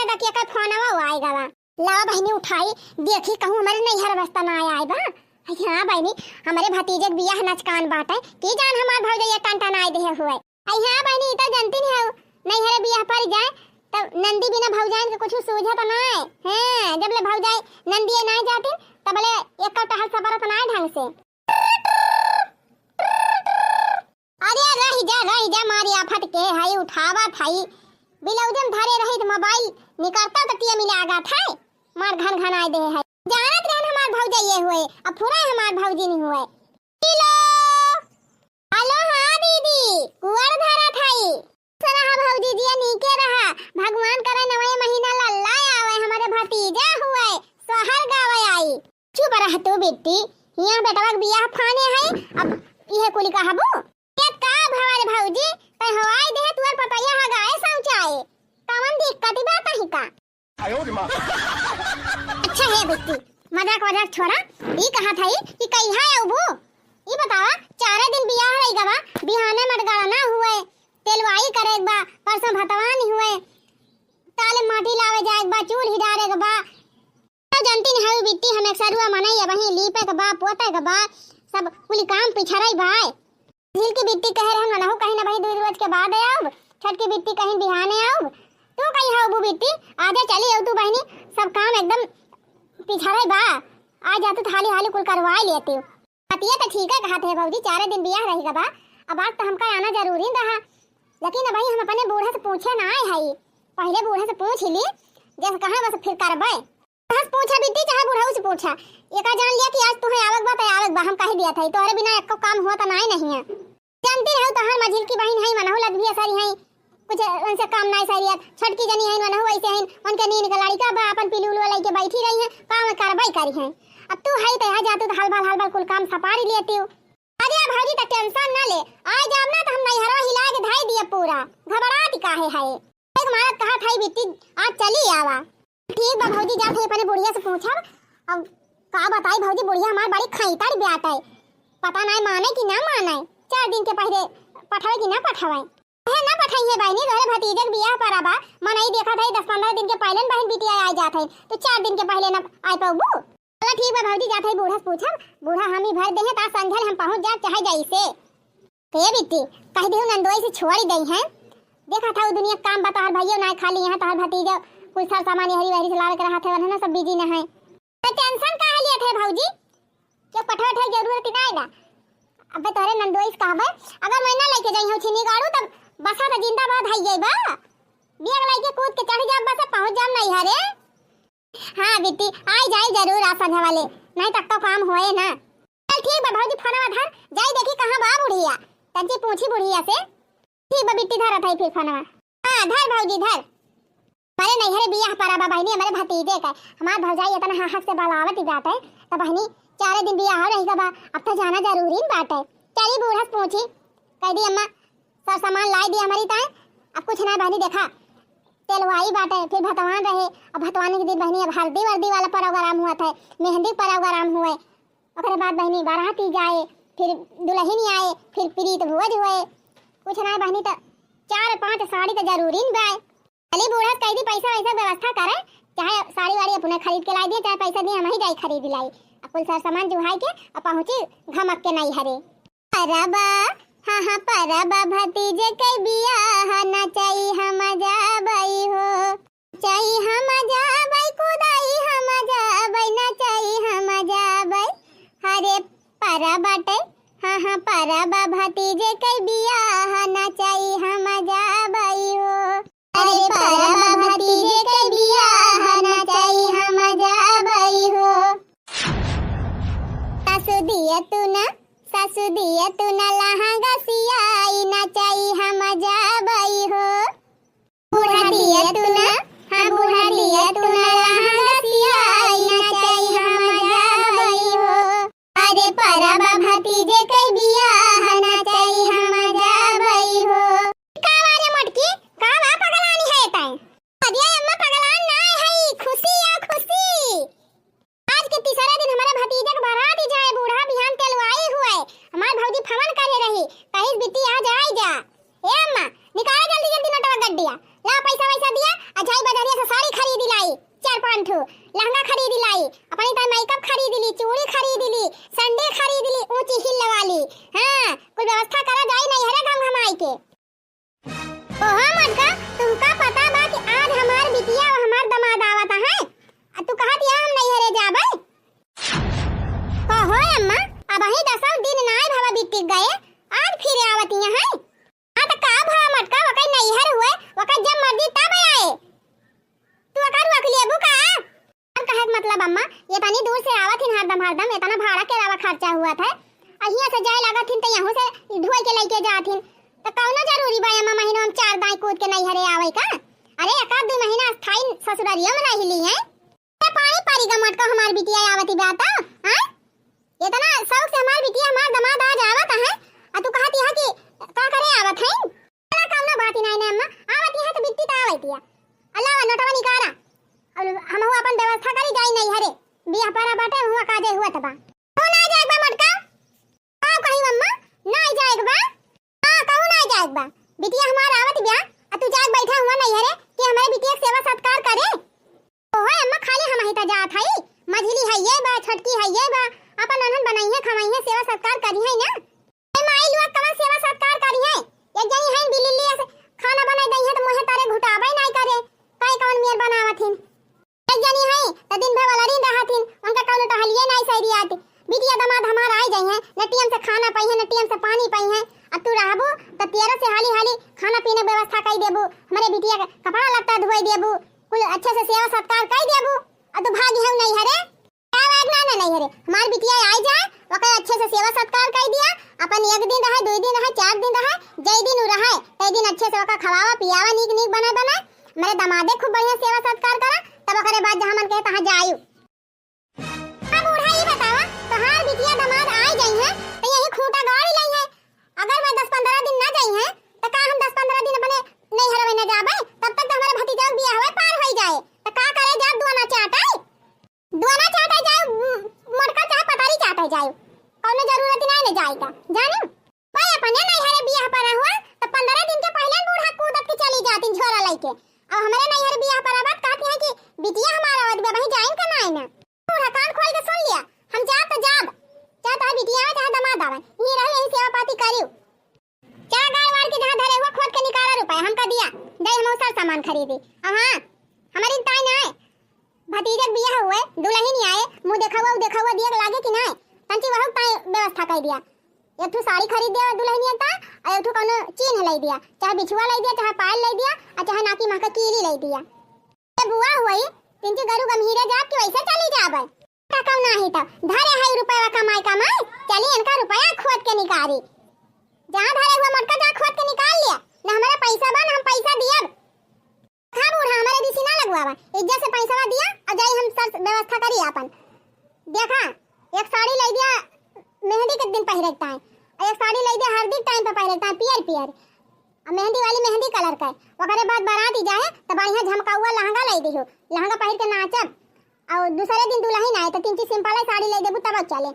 लगेगा कि का फोनवा आएगा बा। ला बहनी उठाई देखी कहूं हमारे नैहर रास्ता ना आए बा। हां बहनी हमारे भतीजे के बियाह नचकान बाटे की जान हमार भौजैया टंटन आए दे हुए। हां बहनी इता जानती नहीं हो नैहर बियाह पर जाए तब नंदी बिना भौजाइन के कुछ सूझा त ना है। हां जब ले भौजाई नंदी ना जाती तब ले एक टहल सबर त ना ढंग से। अरे रही जा मारी आफत के हाई उठावा थाई बिलौजम धरे रही त मोबाइल निकलता त टिया मिला आगा थाई मार घन घन आए दे है। जानत रहन हमार भौजाई हुए अब पूरा हमार भौजी नहीं हुए। हेलो हेलो हां दीदी कुआर धरा थाई सरा भौजी जी नीके रहा भगवान करे नवे महीना लल्ला आवे हमारे भतीजा हुए सोहर गावे आई। चुप रह तू बेटी यहां बेटवा के बियाह फाने है अब इहे कुली कहबो ये का भवारे भौजी तै हवाई दे तुअर पतैया हा गाए सौचाए कवन दिक्कत बात ही का। आयो रे मां अच्छा है बेटी मजाक छोड़ा ई कहा था कि कहिया आबू ई बतावा 4 दिन बियाह रही गवा बिहाने मटगाड़ा ना हुए तेलवाई करे बा परसों भतवान हुए ताले माटी लावे जाए बा चूल हिडारे के बा जानती नहीं है बिट्टी हम एक सरुआ मनई वही लीपे के बा पोते के बा सब कुली काम पिछड़ई भाई झील की बिट्टी कह रहे हम कहीं ना भाई 2 रोज के बाद आब छठ की बिट्टी कहीं बिहाने आब तू कहीं आबू बिट्टी आजा चली आऊ तू बहनी सब काम एकदम पिछड़ई बा आ जा तू हाली हाली कुल करवाई लेती हूं। पतिया तो ठीक है कहा थे भौजी 4 दिन बियाह रही बा अब आज तो हमका आना जरूरी रहा लेकिन भाई हम अपने बूढ़ा से पूछे ना आए है पहले बूढ़ा से पूछ ली जैसे कहां बस फिर करबे बस पूछा बिट्टी चाहे बूढ़ा से पूछा एका जान लिया कि आज तुम्हें आवक बा हम कह दिया था तोरे बिना एको काम हुआ तो नहीं है जानती रहो तो हर मझिल की बहन है मनहु लदबिया सारी है कुछ उनसे काम नहीं सरिया छठ की जनी है मनहु ऐसे है उनके नीन के लड़का बा अपन पिलुल वाला के बैठी रही है काम कार्रवाई करी है अब तू है तो आ जा तू हलबल कुल काम सपारी लेती हो। अरे भौजी तो टेंशन ना ले आ जाब ना तो हम नैहरवा हिला के धाई दिया पूरा घबराती काहे है एक मारा कहा था बिट्टी आज चली आवा ठीक बा भौजी जा थे अपने बुढ़िया से पूछा अब का बताई भौजी बुढ़िया हमार बड़ी खईताड़ी बेटा है पता नहीं माने कि ना माने 4 दिन के पहले पठावे कि ना पठावे है ना पठाई है बहनी घरे भतीजे के बियाह पर आबा मनई देखा था 10-15 दिन के पहले बहन बिटिया आ जात है तो 4 दिन के पहले ना आ पाबू चला ठीक बा भौजी जात है बूढ़ा से पूछब बूढ़ा हम ही भर दे है ता संझल हम पहुंच जा चाहे जाई से के बिट्टी कह देहु नंदोई से छोड़ी दई है देखा था वो दुनिया काम बता हर भैया ना खाली यहां तोहर भतीजा कुल सार सामान हरी वहरी से लावे के रहा थे वरना सब बिजी ना है तो टेंशन काहे लिया थे भौजी जो पठा ठे जरूरत ना आएगा अबे तोरे नंदोई से कहबे अगर मैं ना लेके जाई हूं छिनी गाड़ू तब बसा तो जिंदाबाद है जाई बा बियाह लेके कूद के चढ़ जा बस पहुंच जाम नहीं हरे। हां बेटी आई जाई जरूर आ संझ वाले नहीं तक तो काम होए ना चल ठीक बा भौजी फोनवा धर जाई देखी कहां बा बुढ़िया तंजी पूछी बुढ़िया से ठीक बा बेटी धर थाई फिर फोनवा हां धर भौजी धर मारे नैहरे बियाह पर आबा बहनी हमारे भतीजे का हमार भौजाई इतना हाथ से बलावत जात है तो बहनी 4 दिन बियाह रहेगा बा अब तो जाना जरूरी बात है चली बूढ़ा से पूछी कह दी अम्मा सब सामान लाई दी हमारी ताए अब कुछ ना बहनी देखा तेलवाई बाटे फिर भतवान रहे अब भतवान के दिन बहनी अब हल्दी वर्दी वाला प्रोग्राम हुआ था मेहंदी प्रोग्राम हुए ओकरे बाद बहनी बाराती जाए फिर दुल्हन आए फिर प्रीत भोज हुए कुछ ना बहनी तो 4-5 साड़ी तो जरूरी बा चली बूढ़ा कह दी पैसा वैसा व्यवस्था करे चाहे साड़ी वाड़ी अपने खरीद के लाई दिए चाहे पैसा दिए हम ही जाई खरीद लाई अब कुल सार सामान जुहाई के अब पहुंची घमक के नहीं हरे परबा हाँ परबा भतीजे के बियाह ना चाहिए हम जाबई हो चाहिए हम जाबई कुदाई हम जाबई ना चाहिए हम जाबई हरे परबाटे हाँ परबा भतीजे के बियाह ना चाहिए हम जाबई हो अरे परबा भतीजे के बियाह ना चाहिए हम जाबई हो सासु दिया तू ना लहंगा सियाई ना चाहिए हम जाबई हो बूढ़ा दिया तू ना हाँ बूढ़ा दिया तू ना लहंगा सियाई ना चाहिए हम जाबई हो अरे परबा भतीजे के बियाह ना चाहिए हम जाबई हो। चार पांच ठो लहंगा खरीद लाई, अपनी ताई मेकअप खरीद ली, चूड़ी खरीद ली, संडे खरीद ली, ऊंची हिल लगा ली। हां कोई व्यवस्था करा जाए नहीं हरे गम हमाई के। ओहो मटका तुमका पता बा कि आज हमार बिटिया और हमार दमाद आवत है, तू कहत या हम नहीं हरे जाबे। ओहो अम्मा अब ही 10 दिन नाय भावा बीत गए, आज फिर आवत है। हां त का भा मटका वकै नहीं हर हुए, वकै जब मर्जी तब आए। तू अकर रख लिए बुका अब कहे मतलब अम्मा ये तनी दूर से आवत हिन हरदम इतना भाड़ा के अलावा खर्चा हुआ था, अहिया से जाए लागत हिन त यहां से ढोई के लेके जात हिन त कौनो जरूरी बा अम्मा महीना में 4 दाई कूद के नहीं हरे आवे का। अरे एक आध 2 महीना स्थाई ससुरारिया में रह ली है, पानी पारी का मटका हमार बिटिया आवती बाता। हां इतना शौक से हमार बिटिया हमार दमाद आज आवत है, आ तू कहत है कि का करे आवत है। अरे कौनो बात ही नहीं अम्मा, आवत है तो बिट्टी त आवत है, अल्लाह नोटवा निकाला और हम अपन व्यवस्था करी जाई नहीं हरे बियाह पारा बाटे हुआ काजे हुआ तबा। तो ना जाएगा मटका का कही अम्मा ना जाएगा। हां कहू ना जाएगा बिटिया हमार आवत बिया, आ तू जाग बैठा हुआ नहीं हरे कि हमारे बिटिया के सेवा सत्कार करे। ओहो अम्मा खाली हम ही त जात हई, मझली है ये बा, छटकी है ये बा, अपन अनहन बनाई है खवाई है सेवा सत्कार करी है ना। ए माई लोग कवन सेवा सत्कार करी है, एक जनी है बिल्ली से खाना बनाई दई है त मोहे तारे घुटाबे नहीं करे, काई कवन मेर बनावथिन। एक जनी है त दिन भर वाला दिन रहथिन, उनका कौनो टहलिए नहीं सही आती। बिटिया दमाद हमार आई जाई है, नटियम से खाना पाई है, नटियम से पानी पाई है, अब तू रहबू त तेरा से हाली हाली खाना पीने व्यवस्था कई देबू, हमारे बिटिया का कपड़ा लत्ता धोई देबू, कुल अच्छे से सेवा सत्कार कई देबू, आ तू भागी है नहीं हरे का वागना नहीं हरे। हमार बिटिया आई जाए ओके अच्छे से सेवा सत्कार कई दिया, अपन 1 दिन रहे 2 दिन रहे 4 दिन रहे, जई दिन रहे तई दिन अच्छे से ओका खवावा पियावा नीक नीक बना मेरे दमादे खूब बढ़िया सेवा सत्कार करा, तब ओकरे बाद जहां मन कहे तहां जायू। अब बूढ़ा ही बतावा तहार बिटिया दमाद आई जाई है त यही खूंटा गाड़ी लई है, अगर मैं 10-15 दिन ना जाई है त का हम 10-15 दिन अपने नहीं हरवे न जाबे, तब तक तो हमारे भतीजा के बियाह होए पार होई जाए त का करे जा दुआना चाहता जाए मटका चाहे पतारी चाहता जाए, कौनो जरूरत नहीं न जाएगा जानू भाई अपने नहीं हरे बियाह पर हुआ त 15 दिन के पहले बूढ़ा कूदत के चली जाती झोरा लेके। अब हमारे नहीं हरे बियाह पर बात कहती है कि बिटिया हमारा आवत बे भाई जाइन का नहीं ना, बूढ़ा कान खोल के सुन लिया, हम जात चाहे बिटिया आवे चाहे दमाद आवे ये रहे यही सेवा पाती करियो। चाहे गाय वाड़ के जहां धरे हुआ खोद के निकाला रुपए हमका दिया, दे हम सारा सामान खरीदे। अब हां हमारी ताई ना है भतीजे बियाह हुए दुल्हन ही आए, मुंह देखा हुआ दिया लागे कि नहीं तंची वह ताई व्यवस्था कर दिया, एक ठो साड़ी खरीद दिया दुल्हनिया का, और एक ठो कोनो चीन ले दिया, चाहे बिछुआ ले दिया, चाहे पायल ले दिया, और चाहे नाकी मां का कीली ले दिया। ए बुआ हुई तिनके गरु गंभीरे जाब के वैसे चली जाबे का कम नाही त धरे है रुपया कमाई चली इनका रुपया खोद के निकाली, जहां धरे हुआ मटका जा खोद के निकाल लिया ना, हमारा पैसा बन हम पैसा दिया। हां बूढ़ा हमारे दिसी ना लगवावा, इज्जत से पैसा दिया और जाई हम सब व्यवस्था करी अपन। देखा एक साड़ी ले दिया मेहंदी के दिन पहिरता है, और एक साड़ी ले दिया हल्दी टाइम पे पहिरता है पियर और मेहंदी वाली मेहंदी कलर का, ओकरे बाद बारात ही जाए तो बढ़िया झमका हुआ लहंगा ले दियो, लहंगा पहिर के नाचब, और दूसरे दिन दुल्हन आए तो 3 सिंपल साड़ी ले देबू तब चले।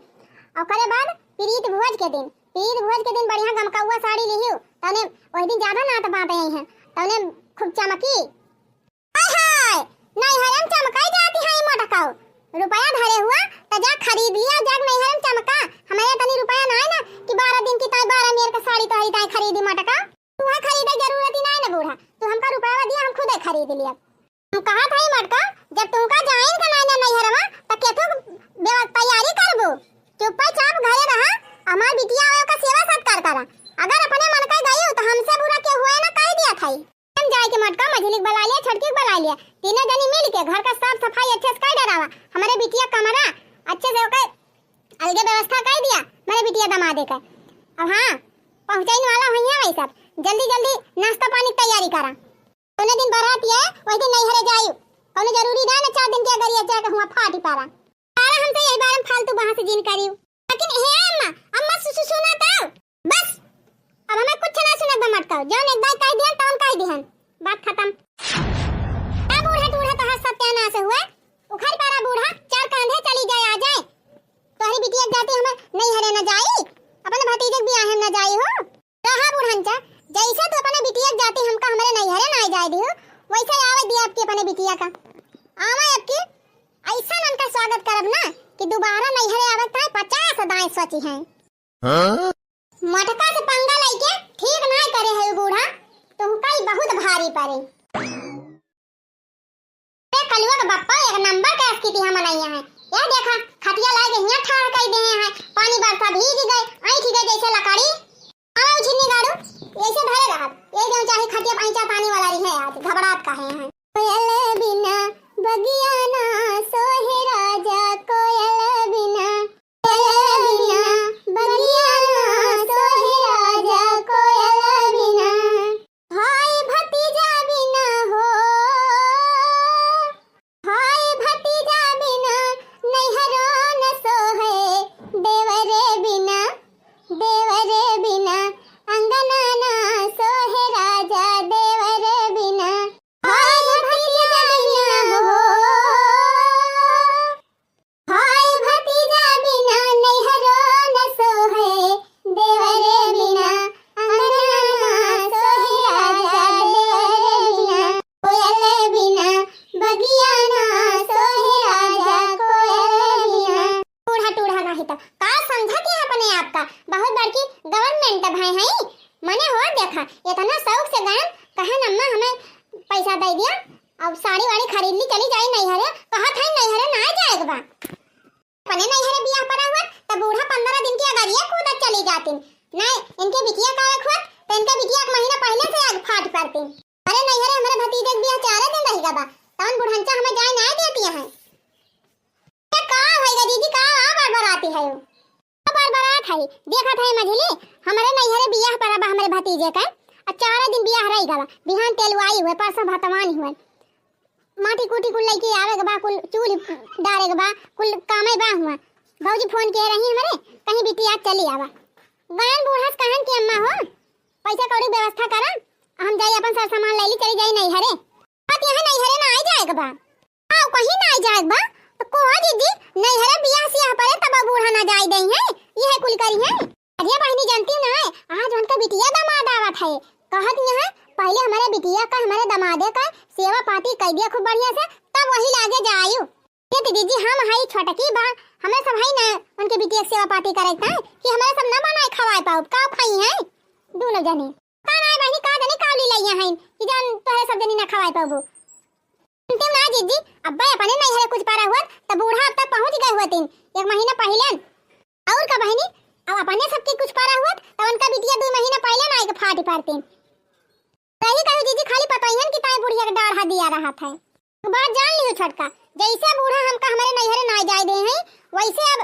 ओकरे बाद प्रीत भोज के दिन बढ़िया गमका हुआ साड़ी लिहियो, तने ओही दिन ज्यादा नात बात आई है, तने खूब चमकी हाय नहीं हरम चमकाई जाती है मटकाओ, रुपया धरे हुआ त जा खरीद लिया, जग नहीं हरम चमका, हमारे तनी रुपया ना है ना कि 12 दिन की ताई 12 मेर का साड़ी तो ताई खरीदी मटका, तू है खरीदे जरूरत ही नहीं ना बूढ़ा, तू हमका रुपया दिया हम खुद खरीद लिया। हम कहा था मटका जब तुमका जाइन का नहीं हरवा त केथो तैयारी करबो, चुपचाप घरे रहा, हमार बिटिया आवे का सेवा सत्कार करा, अगर अपने मन का गई तो हमसे बुरा के हुआ ना कह दिया था। हम जाए के मटका मझली बना लिया, छटकी बना लिया, तीनों जनी मिल के घर का साफ सफाई अच्छे से कर डरावा, हमारे बिटिया कमरा अच्छे से ओके अलगे व्यवस्था कर दिया मेरे बिटिया दमादे का। अब हां पहुंचाने वाला हुई है भाई सब, जल्दी नाश्ता पानी की तैयारी करा, तूने दिन बारात है वही दिन नहीं हरे जायू, कोनो जरूरी ना 4 दिन के अगर ये जाके हुआ फाटी पारा सारा हमसे यही बार फालतू वहां से जिन करियो। लेकिन हे अम्मा सुना था बस, अब हमें कुछ ना सुना मटका जौन एक बार कह दिया तौन कह दिहन, बात खत्म। अब बूढ़ा तो हर सत्यानाश हुआ, उखड़ पारा बूढ़ा 4 कांधे चली जाए आ जाए, तोहरी बिटिया जाती हमें नहीं हरे न जाई, अपने भतीजे भी आए न जाई हो, रहा बूढ़नचा जैसे तो अपने बिटिया जाती हमका हमारे नहीं हरे ना जाए दियो, वैसे आवे दिया आपकी अपने बिटिया का आवा आपकी सोची हैं। मटका से पंगा लेके ठीक नहीं करे है बूढ़ा, तुमका बहुत भारी पड़े। कलुआ का बप्पा एक नंबर का स्थिति हम बनाई है। ये देखा खटिया लाके यहाँ ठाड़ कर दे हैं, पानी बरसा भीग गए, ऐठ गए जैसे लकड़ी। आओ छिन्नी गाड़ू ऐसे धरे रहा, ये जो चाहे खटिया पैंचा पानी वाला रही है, आज घबराहट काहे हैं। कोयल बिना बगिया ना सोहे राजा, कोयल बिना बगिया ना सोहे राजा, कोयल बिना भाई भतीजा बिना हो, भाई भतीजा बिना नैहरो न सोहे, देवरे बिना अंगना ना सोहे राजा, देवरे बिना भाई भतीजा बिना हो, भाई भतीजा बिना नैहरो न सोहे, देवरे बिना अंगना ना सोहे राजा, देवरे बिना कोयल बिना बगिया ना सोहे राजा, कोयल बिना। टूढ़ा टूढ़ा नहीं तो का समझा के अपने आप का बहुत बड़की गवर्नमेंट भाई है। मने हो देखा इतना शौक से गए, कहा अम्मा हमें पैसा दे दिया, अब साड़ी वाड़ी खरीद ली, चली जाए नैहरे, कहा था नैहरे ना जाएगा बा अपने नैहरे बियाह पड़ा हुआ तब बूढ़ा 15 दिन की अगाड़िया कूदत चली जाती। नहीं इनके बिटिया का हुआ तो इनके बिटिया एक महीना पहले से आग फाट पड़ती। अरे नैहरे हमारे भतीजे बियाह 4 दिन रहेगा बा, तवन बुढ़ंचा हमें जाए ना देती है। का होएगा दीदी, का बड़बड़ाती है वो, बड़बड़ात है। देखा था मझली हमारे नैहरे बियाह पड़ा बा हमारे भतीजे का, 4 दिन बियाह रहेगा बा, बिहान तेलवाई हुए, परसों भतवान हुए, माटी कूटी कुल लेके आवे बा, कुल चूल डारे बा, कुल कामे बा हुआ। भौजी फोन किए रही हमारे कहीं बिटिया चली आवा, गायन बूढ़ा से कहन कि अम्मा हो पैसा कौड़ी व्यवस्था करा, हम जाई अपन सब सामान ले ली, चली जाई नैहरे। बात यहाँ नैहरे ना आ जाएगा बा, आओ कहीं ना आ जाएगा बा, तो को दीदी नैहरे बियाह से यहाँ पड़े तब बूढ़ा ना जाई दई है, यह कुल करी है। अरे बहनी जानती ना है, आज उनका बिटिया दामाद आवत है, कहत यहाँ पहले हमारे बिटिया का हमारे दमादे का सेवा पाती कर दिया खूब बढ़िया से, तब वही लागे जायु। ये दीदी जी हम हाई छोटकी बा, हमें सब हाई ना उनके बिटिया सेवा पाती करता है कि हमारे सब ना बनाए खवाए पाओ, का खाई है दोनों जने का ना बहनी का जने काली लइया है कि जान तोरे सब जनी ना खवाए पाबो। तुम ना दीदी अब्बा अपने नैहरे कुछ पारा हुआ तब बूढ़ा अब तक पहुंच गए हुए 1 महीना पहले, और का बहनी अब अपने सबके कुछ पारा हुआ तब उनका बिटिया 2 महीना पहले ना आके फाटी पड़ती। सही कहो दीदी, खाली पता ही है कि ताई बुढ़िया का डाढ़ा दिया रहा था। बात जान लियो छोटका, जैसे बूढ़ा हमका हमारे नैहरे ना जाए दे हैं वैसे अब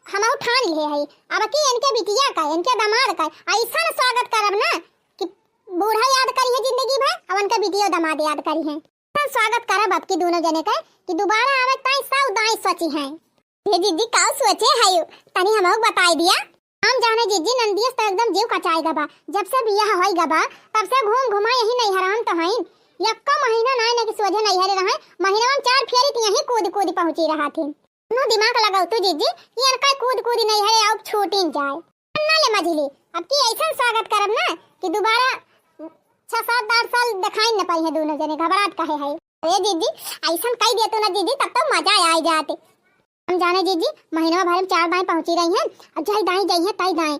हम ठान लिए है, अब कि इनके बिटिया का इनके दामाद का ऐसा स्वागत करब ना कि बूढ़ा याद करी है जिंदगी भर, अब उनका बिटिया दामाद याद करी है, स्वागत करब अब की दोनों जने का कि दोबारा आवे ताई सब दाई सोची है। ये जीजी का सोचे है तनी हमहु बताई दिया, हम जाने जीजी नंदियस तो एकदम जीव कचाएगा बा, जब से बियाह होइगा बा तब से घूम घुमा यही नैहरान तो हईन, यक्का महीना ना कि सोझे नैहरे रहे, महीना में 4 फेरी तो यही कूद कूद पहुंची रहा थी। नो दिमाग लगाओ तू जीजी, ये अनका कूद कूद नैहरे अब छूटिन जाए ना ले मझली, अब की ऐसा स्वागत करब ना कि दोबारा 6-7-8 साल दिखाई न पाई है दोनों जने, घबराहट काहे है। अरे जीजी ऐसा कह दिया तो ना दीदी तब तो मजा आ जाते। हम जाने जीजी महीना भर में 4 दाएं पहुंची रही हैं, अब जाई दाएं जाई है ताई दाएं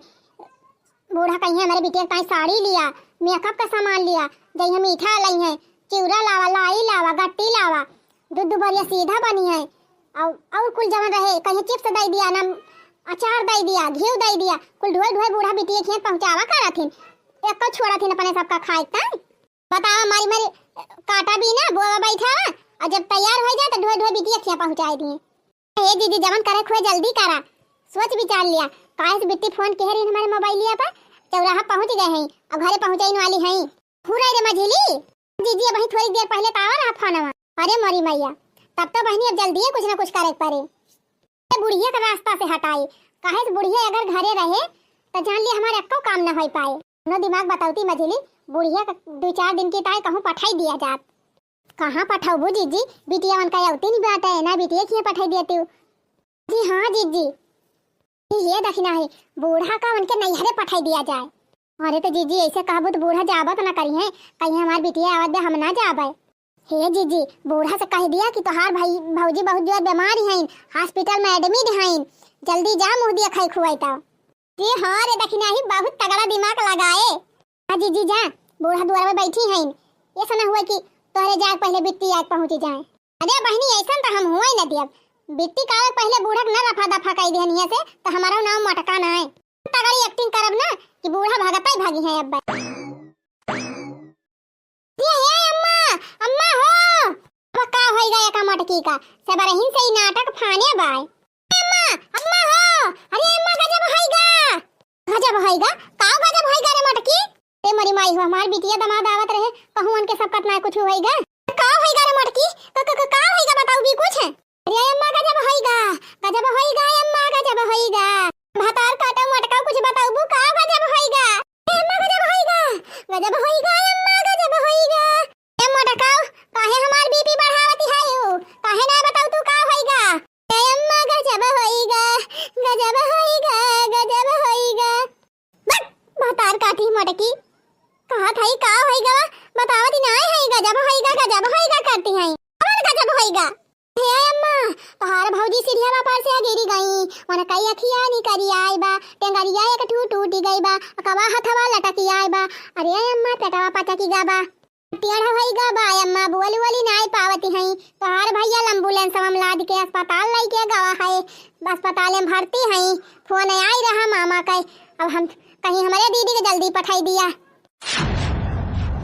बूढ़ा कहीं हमारे बिटिया ताई साड़ी लिया, मेकअप का सामान लिया, जाई है मीठा लाई है, चिवड़ा लावा, लाई लावा, गट्टी लावा, दूध बढ़िया सीधा बनी है, और कुल जमा रहे, कहीं चिप्स दे दिया ना अचार दे दिया, घी दे दिया, कुल ढोल ढोल बूढ़ा बिटिया खेत पहुंचावा करा थी, एक को छोड़ा थी अपने सबका खाए था। बतावा मारी मारी काटा भी ना बोवा बैठा, और जब तैयार हो जाए तो ढोल ढोल बिटिया खेत पहुंचाई दिए। ये दीदी जवन करे खोए जल्दी करा, सोच विचार लिया, काहे से बिट्टी फोन कह रही हमारे मोबाइल लिया पर चौराहा पहुंच गए हैं, अब घरे पहुंचाइन वाली हैं। पूरा रे मझली दीदी वही थोड़ी देर पहले तावा रहा फोनवा, अरे मरी मैया तब तो बहनी अब जल्दी कुछ ना कुछ करे पड़े, बुढ़िया का रास्ता से हटाई, काहे से बुढ़िया अगर घरे रहे तो जान ली हमारे अक्को काम ना हो पाए। नो दिमाग बताऊती मझली, बुढ़िया का 2-4 दिन की ताई कहूँ पठाई दिया जात, कहाँ पठाऊ जीजी, बिटिया मन का औती नहीं बात है ना, बिटिया किए पठाई देती जी। हाँ जीजी ये दखना है बूढ़ा का उनके नैहरे पठाई दिया जाए। अरे तो जीजी ऐसे कहबो तो बूढ़ा जाबत ना करी है, कहीं हमार बिटिया आवाज दे हम ना जाबे। हे जीजी बूढ़ा से कह दिया कि तोहार भाई भौजी बहुत जोर बीमार हैं, हॉस्पिटल में एडमिट हैं, जल्दी जा मुंह दिया खाई खुआईता। जी हां रे दखिना ही बहुत तगड़ा दिमाग लगाए। हां जी जा बूढ़ा द्वार में बैठी हैं। ये सुना हुआ कि तोहरे जाग पहले बिट्टी आग पहुंची जाए। अरे बहनी ऐसा तो हम हुआ ही न दियब। बिट्टी कावे पहले बूढ़ा न रफा दफा कई देहनिया से तो हमारा नाम मटका ना है। तगड़ी एक्टिंग करब ना कि बूढ़ा भागता ही भागी है। अब ये है अम्मा अम्मा हो अब का होई गया का मटकी का सबरहिन से ही नाटक फाने बाय। अम्मा अम्मा हो अरे अम्मा गजब होईगा का गजब होईगा रे मटकी। ते मरी माई हो हमार बिटिया दामाद आवत रहे कहूं उनके सब कतना कुछ होईगा का होईगा रे मटकी का होईगा बताऊ भी कुछ। अरे अम्मा गजब होईगा अम्मा गजब होईगा भातार काटा मटका कुछ बताऊ बु का गजब होईगा। अम्मा गजब होईगा अम्मा गजब होईगा। ए मटका काहे हमार बीपी बढ़ावती है यू काहे ना बताऊ तू का होईगा। ए अम्मा गजब होईगा बट भातार काटी मटकी कहा थाई का होईगा बतावती ना है गजब होईगा करती है और गजब होईगा। हे अम्मा तोहार भौजी सीढ़िया पर से गिरी गई मन कई अखिया नी करी आई बा टेंगरिया एक टूटी गई बा कवा हथवा लटकी आई बा। अरे अम्मा पेटवा पचकी गा बा टेढ़ा होई गा बा अम्मा बोली नाई पावती हई तोहार भैया एम्बुलेंस में लाद के अस्पताल लाई के गवा है अस्पताल में भर्ती हई। फोन आई रहा मामा का अब हम कहीं हमारे दीदी के जल्दी पठाई दिया।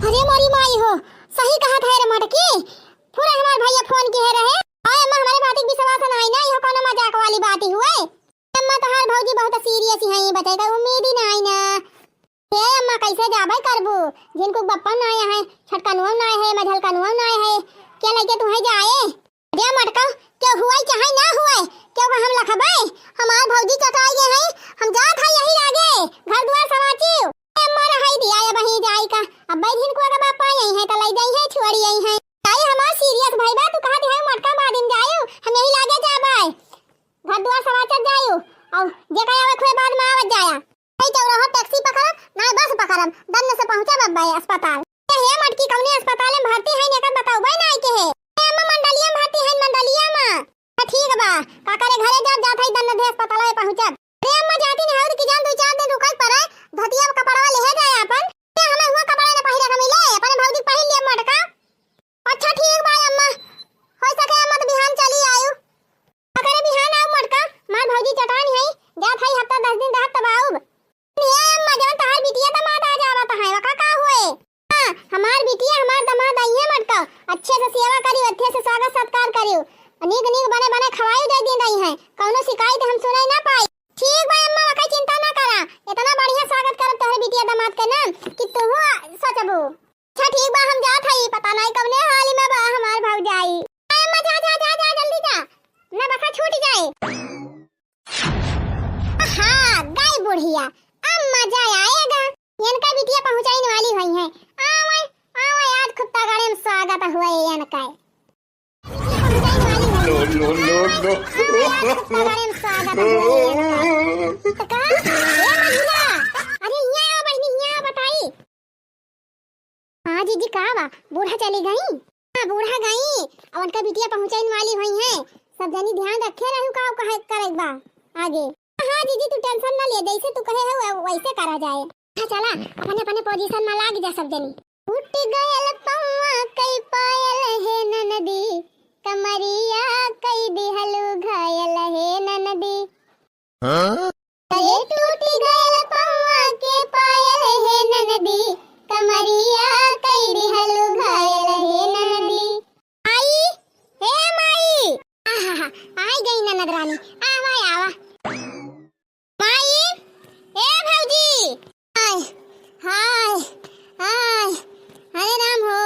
अरे मोरी माई हो सही कहा था रे मटकी पूरा हमार भैया फोन किए रहे। आय अम्मा हमारे बात विश्वास नहीं ना यह कोनो मजाक वाली बात ही हुए। अम्मा तोहार भौजी बहुत सीरियस ही बचे का उम्मीद ही नहीं ना। हे अम्मा कैसे जाबे करबू जिनको बप्पन ना है छटका नुम ना है मझल का नुम ना है क्या लेके तू है जाए। अरे मटका क्या हुआ चाहे ना हुए क्यों हम लखबे हमार भौजी चटाई गए हैं हम जात है यही लागे घर द्वार समाची। अम्मा रहाई दिया या बही जाई का अब भाई दिन को अगर बापा यही है तो ले जाई है छोड़ी यही है ताई हमार सीरियस भाई बा तू कहा दे मटका बादिम जायो हम यही लागे जाबे घर द्वार समाचत जायो और जे कहे आवे खोए बाद में आवत जाया नहीं तो रहो टैक्सी पकड़ब ना बस पकड़ब दन से पहुंचब अब भाई अस्पताल। हे मटकी कौने अस्पताल में भर्ती है नेकर बताऊ भाई ना के है अम्मा मंडलिया में भर्ती है मंडलिया में ठीक बा का करे घरे जात है दन दे अस्पताल में पहुंचब। अरे अम्मा जाती नहीं हो कि जान 2-4 दिन रुकल पड़े धोतिया कपड़वा ले जाए अपन हमें हुआ कपड़ा ना पहिरे के मिले अपन भौजी पहिन लिया मटका। अच्छा ठीक बा अम्मा हो सके अम्मा तो बिहान चली आयु अगर बिहान आऊ मटका मां भौजी चटानी है जात है हफ्ता 10 दिन रहत तब आऊ। ये अम्मा जब तहार बिटिया दामाद आ जावत है वका का हुए। हां हमार बिटिया हमार दामाद आई है मटका अच्छे से सेवा करी अच्छे से स्वागत सत्कार करियो नीक बने खवाई दे दिन रही है कौनो शिकायत हम सुनाई ना पाई। ठीक बा अम्मा वका चिंता ना करा इतना बढ़िया स्वागत करब तोहरे बिटिया दामाद के नाम कि तू सोचबू। अच्छा ठीक बा हम जात हई पता नहीं कबने हाल में बा हमार भौजाई। अम्मा जा जल्दी जा ना बका छूट जाए। हां गई बुढ़िया अब मजा आएगा इनका बिटिया पहुंचाने वाली हुई है। आवे आज कुत्ता गाड़ी में स्वागत हुआ है इनका हाँ जीजी कहा बूढ़ा चली गई। हाँ बूढ़ा गई और उनका बिटिया पहुंचाने वाली हुई है सब जनी ध्यान रखे रहू का कहे करेगा आगे। हाँ जीजी तू टेंशन ना ले जैसे तू कहे है वैसे करा जाए। हाँ चला अपने पोजीशन में लाग जा सब जनी। उठ गयल पौवा कई पायल है ननदी कमरिया कई दिहलु घायल है ननदी। अरे टूट गयल पौवा के पायल है ननदी कमरिया कई दिहलु घायल है ननदी। आई हे माई आई गई ननद रानी आवा माई ए भौजी हाय हाय हाय अरे राम हो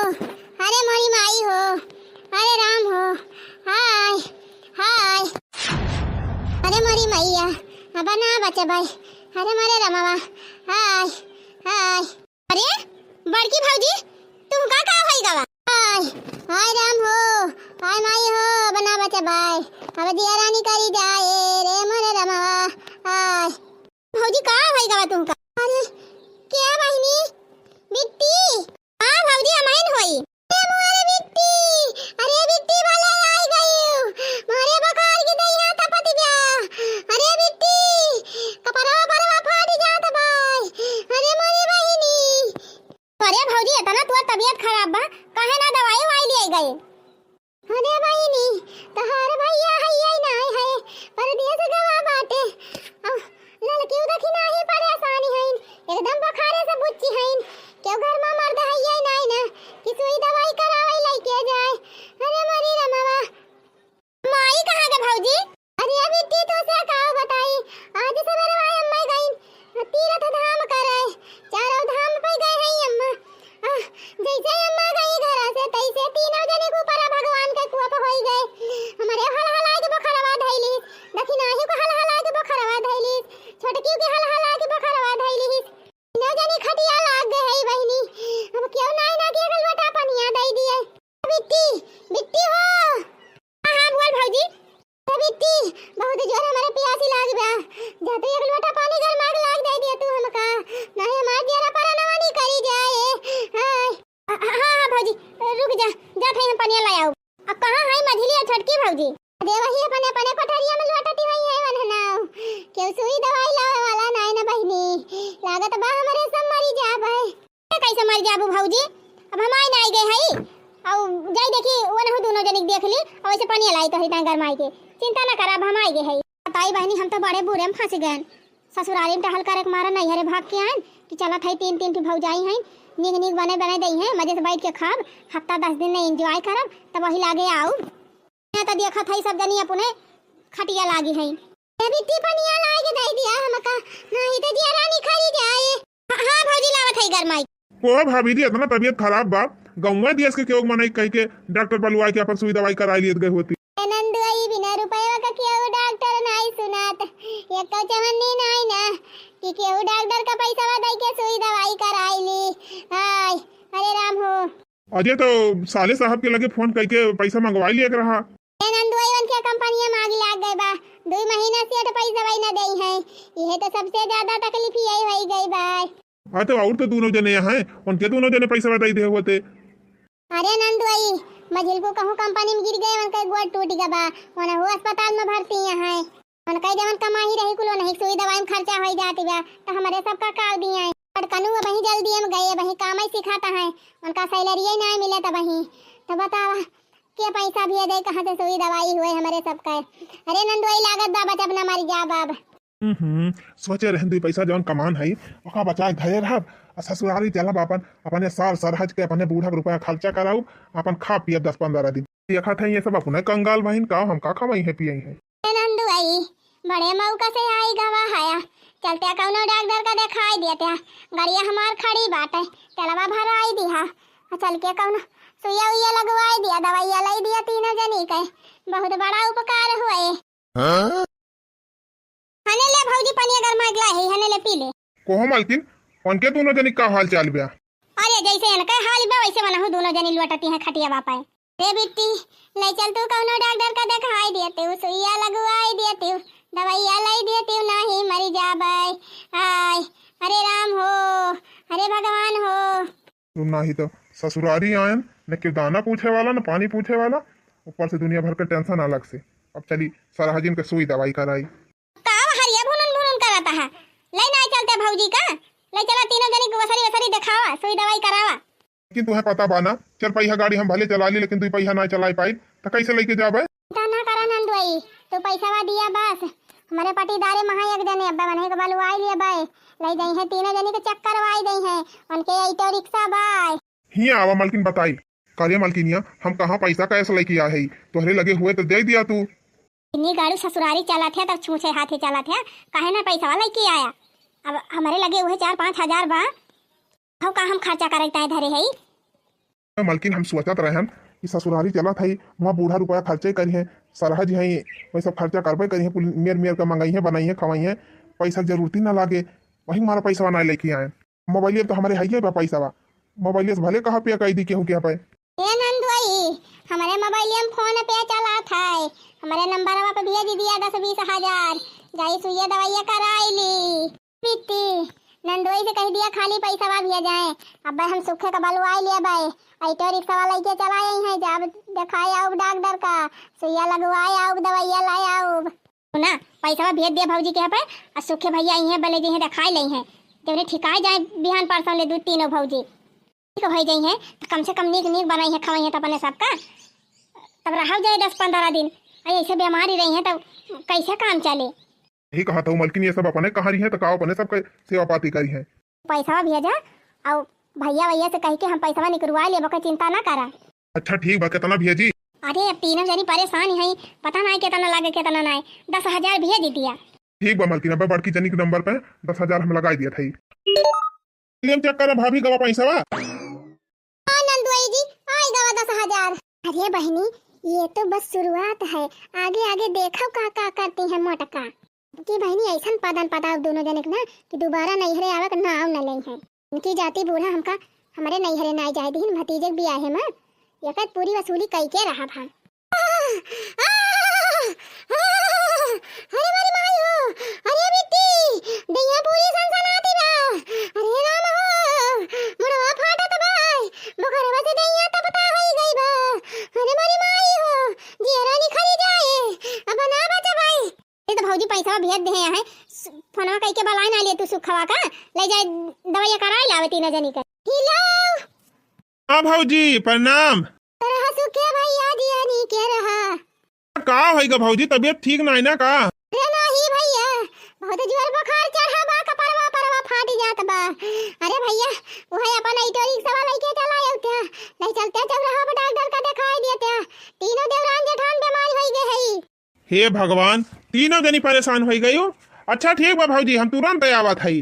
अरे मोरी माई हो अरे राम हो हाय हाय अरे मोरी मैया अब ना बचे भाई अरे मोरे रमावा हाय हाय अरे बड़की भौजी तुम का होई गवा हाय हाय राम हो हाय माई हो बना बचे भाई अब दिया रानी करी जाए रे मोरे रमावा हाय भौजी का होई गवा तुम का। अरे क्या बहनी बिट्टी हां भौजी अमाइन होई अरे बिट्टी भले आई गई मारे बकार के दैया तपति ब्या अरे तबीयत खराब बा, काहे ना दवाई वाई ले गए। अरे बहिनी तहार भैया हइया नहीं है, परदेस गवा बाटे। लड़की देखी नहीं परेशानी है, एकदम बुखारे से बुच्ची है। क्यों घर में मर्द हइया नहीं ना कि सुई दवाई करावे लेके जाए। अरे मरी रमावा माई कहां के भौजी? अरे बिट्टी तो से का बताई, आज सवेरे वाई अम्मा गई तीर्थ धाम करे, चारों धाम पे गए हैं अम्मा। जैसे अम्मा गई घर से तैसे तीनों जने को ऊपर भगवान के कुआ पे होई गए। हमारे हल हला के बुखारवा धैली, दक्षिणाही को हल हला के बुखारवा धैली, छोटकी के हल हला के बुखारवा धैली। तीनों जने खटिया लाग गए है बहिनी। अब क्यों ना के गलवटा पनिया दे दिए। बिट्टी बिट्टी हो। हां बोल भौजी। बिट्टी बहुत जोर हमारे प्यासी लाग बा, जाते एक लोटा पानी गरमा के लाग दे दिया तू हमका, नहीं हमार जरा परनवानी करी जाए। हां भौजी रुक जा, जा थे हम पानी ले आओ। अब कहां है मझली और छोटकी भौजी? दे वही अपने अपने पठरिया में लोटती हुई है वननाओ। क्यों सुई दवाई लावे वाला नहीं ना बहिनी, लागत बा हमारे सब मरी जाब है। कैसे मर जाबू भौजी? अब हम आई नहीं गए हई और जाई देखी वनहु दोनों जनिक देख ली और ऐसे पानी लाई तो ही गरमाई के। चिंता न कर, अब हम आई गए हैं। बताई बहनी हम तो बड़े बुरे में फंस गए। ससुराली में टहल कर एक मारा नहीं हरे भाग के आए कि चला था तीन तीन की भौजाई हैं, निक निक बने बने दई हैं, मजे से बैठ के खाब, हफ्ता 10 दिन ने एंजॉय करब, तब वही लागे आऊ। मैं तो देखा था सब जनी अपने खटिया लागी हैं। ए बिट्टी पनिया लागे दे दिया हमका, नहीं तो जिया रानी खाई जाए। हां भौजी लावत है गरमाई। को भाभी दी इतना तबीयत खराब बा, गौवा दियस के केव मनाई कह के डॉक्टर बलुआ के अपन सुई दवाई कराई लियत गई होती। नंदुई बिना रुपया का क्यों डॉक्टर नहीं सुनात, ये तो चवन्नी नहीं ना कि क्यों डॉक्टर का पैसा दे के सुई दवाई कराई ली। हाय अरे राम हो। अजय तो साले साहब के लगे फोन करके पैसा मंगवा लिया रहा। ए नंदुई वन के कंपनी में आग लाग गई बा, 2 महीना से तो पैसा दवाई ना देई है। ये तो सबसे ज्यादा तकलीफ यही होई गई बाय। हां तो और तो दोनों जने यहाँ हैं, उनके दोनों जने पैसा बताई दे होते। अरे नंदुई मझिल को कहूं कंपनी में गिर गए, उनका गोड़ टूट गया बा, वना हो अस्पताल में भर्ती है। उनका जवन कमाई रही कुल नहीं सुई दवाई में खर्चा हो जाती बा, तो हमारे सब का काल दिए हैं। और कनु वही जल्दी हम गए, वही काम ही सिखाता है, उनका सैलरी ही नहीं मिले तो वही तो बतावा के पैसा भी दे कहां से सुई दवाई हुए हमारे सब का। अरे नंदुई लागत बा बच अपना मर जा बाब। सोचे रहन दू पैसा जवन कमान है ओका बचा घरे रहब, ससुराली चलब अपन अपने साल सरहज के अपने बूढ़ा रुपया खर्चा कराऊ, अपन खा पियब 10-15 दिन। देखा था ये सब अपने कंगाल बहिन का हम का खवाई है पियई है। नंदुई बड़े मौका से आई गवा आया, चलते कौनो डॉक्टर का दिखाई देते, गाड़िया हमार खड़ी बाटे, चलवा भराई दिया, चल के कौनो सुइया उइया लगवाई दिया, दवाइया लाई दिया, तीनों जनी के बहुत बड़ा उपकार हुए। हने ले भौजी पनिया गरमा गला है, हने ले पी ले। कोहो मालकिन उनके दोनों जनी का हाल चाल बा? अरे जैसे इनका हाल बा वैसे वाला हो, दोनों जनी लुटती है खटिया बापा। रे बिट्टी ले चल तू कौनो डॉक्टर का दिखाई देते हो, सुइया लगवाई देते हो, दवाइया लाई देते हो, नहीं मरी जाबे। हाय अरे राम हो, अरे भगवान हो। तुम नहीं तो ससुरारी आयन न किरदाना पूछे वाला न पानी पूछे वाला, ऊपर से दुनिया भर के टेंशन अलग से। अब चली सरहजिन के सुई दवाई कराई। करता है ले नहीं चलते भौजी का, ले चला तीनों जनी को वसरी वसरी दिखावा, सुई दवाई करावा। लेकिन तुम्हें पता बाना चल पहिया गाड़ी हम भले चला ली, लेकिन तू पहिया ना चलाई पाई तो कैसे लेके जाबे? ना करा नंदुई तो पैसावा दिया बस, हमारे पटीदारे महा एक जने अब्बा बने के बलवाई लिए बाय, ले जाई है तीनों जनी के चक्कर वाई दई है, उनके ऑटो रिक्शा बाय। ही आवा मालकिन बताई करे मालकिनिया हम कहां पैसा कैसे लेके आ है, तोहरे लगे हुए तो दे दिया तू। इतनी गाड़ी ससुरारी चला थे तब छूछे हाथे चला थे, काहे ना पैसा वाला के आया। अब हमारे लगे हुए 4-5 हजार बा, हम का हम खर्चा करता है धरे है। मालकिन हम सोचत रहन कि ससुरारी चला था वहाँ बूढ़ा रुपया खर्चे करी है, सरहज है वही सब खर्चा करबे करी है, मेर मेर का मंगाई है, बनाई है, खवाई है, पैसा जरूरती ना लागे, वही हमारा पैसा ना लेके आए। मोबाइल तो हमारे है बा पैसा बा, मोबाइल से भले कहा पे कही दी केहू क्या पे। हमारे मोबाइल में फोन पे चला था, हमारे नंबर पे भेज दिया 10-20 हजार, जाई सुइया दवाइया कराई ली। बिट्टी नंदोई से कह दिया खाली पैसा वा भेज जाए, अब हम सुखे का बलवाई लिया बाय, ऑटो रिक्शा वाला के चलाए हैं, जब दिखाए आओ डॉक्टर का, सुइया लगवाए आओ, दवाइया लाए आओ ना, पैसा भेज दिया भौजी के पे, और सुखे भैया आई हैं बले जी हैं दिखाई ले हैं, जब ठिकाए जाए बिहान परसों ले 2-3 भौजी। ठीक हो जाई है तो कम से कम नीक नीक बनाई है खवाई है तो अपने सबका तब रह जाए 10-15 दिन। ऐसे बीमारी रही है तब कैसे काम चले। यही कहा था मलकिन ये सब अपने कहा रही है तो का अपने सब सेवा पाती करी है। पैसा भेजा और भैया से कह के हम पैसा निकलवा ले बका चिंता ना करा। अच्छा ठीक बा कितना भेजी? अरे अब तीनों जनी परेशान है पता नहीं कितना लागे कितना नहीं 10,000 भेज दिया। ठीक बा मलकिन अब बड़की जनी के नंबर पे 10,000 हम लगा दिया था। चेक कर भाभी गवा पैसा वा। हाँ नंदुआई जी आई गवा 10,000। अरे बहनी ये तो बस शुरुआत है आगे आगे देखो का करती है मोटका कि बहनी ऐसा पदन पताव दोनों जने ना कि दोबारा नैहरे आवे ना आव न लई है। इनकी जाति बूढ़ा हमका हमारे नैहरे ना जाए दिन भतीजे भी आए मां एकत पूरी वसूली कई के रहा भा। अरे मारी माई हो अरे बिट्टी दैया पूरी सनसनाती बा। अरे राम हो मुड़वा फाटा त बाय बुखरवा से दैया त पता होई गई बा। अरे मारी माई हो जीरा नहीं खरी जाए अब ना बचा भाई। ये तो भौजी पैसा भेज दे है फोनवा कई के बलाई ना ले तू सुखवा का ले जाए दवाई कराई लावे तीनों जनी का। हेलो हां भौजी प्रणाम। रहा सुखे भैया दिया नहीं के रहा का होइगा भौजी तबीयत ठीक नहीं ना का? अरे नहीं भैया बहुत जोर बुखार चढ़ा बा कपड़वा परवा फाट जात बा। अरे भैया वो है अपन इटोरी सवा लेके चला आउता नहीं चलते जब रहा डॉक्टर का दिखाई देता तीनों देवरान जेठान बीमार होई गए है। हे भगवान तीनों जनी परेशान हो गई हो। अच्छा ठीक बा भौजी हम तुरंत आवत हई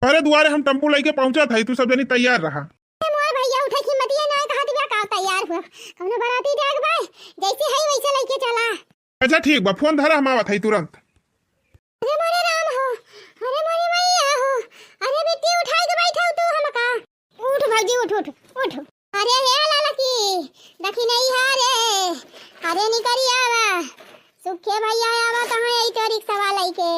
पहले दुआरे हम टेम्पू लेके पहुंचत हई तू सब जनी तैयार रहा। मोर भैया उठे की मतिया ना कहा दिया का तैयार हुआ कौनो बराती जाग भाई जैसे है वैसे लेके चला। अच्छा ठीक बा फोन धरा हम आवत हई तुरंत। अरे मोरे राम हो अरे मोरे मैया हो अरे बेटी उठाई के बैठा तू हमका उठ भौजी उठ उठ उठ। अरे हे लाला की देखी नहीं है रे अरे निकरी आवा सुखे भैया आवा कहां आई तो रिक्शा वाला के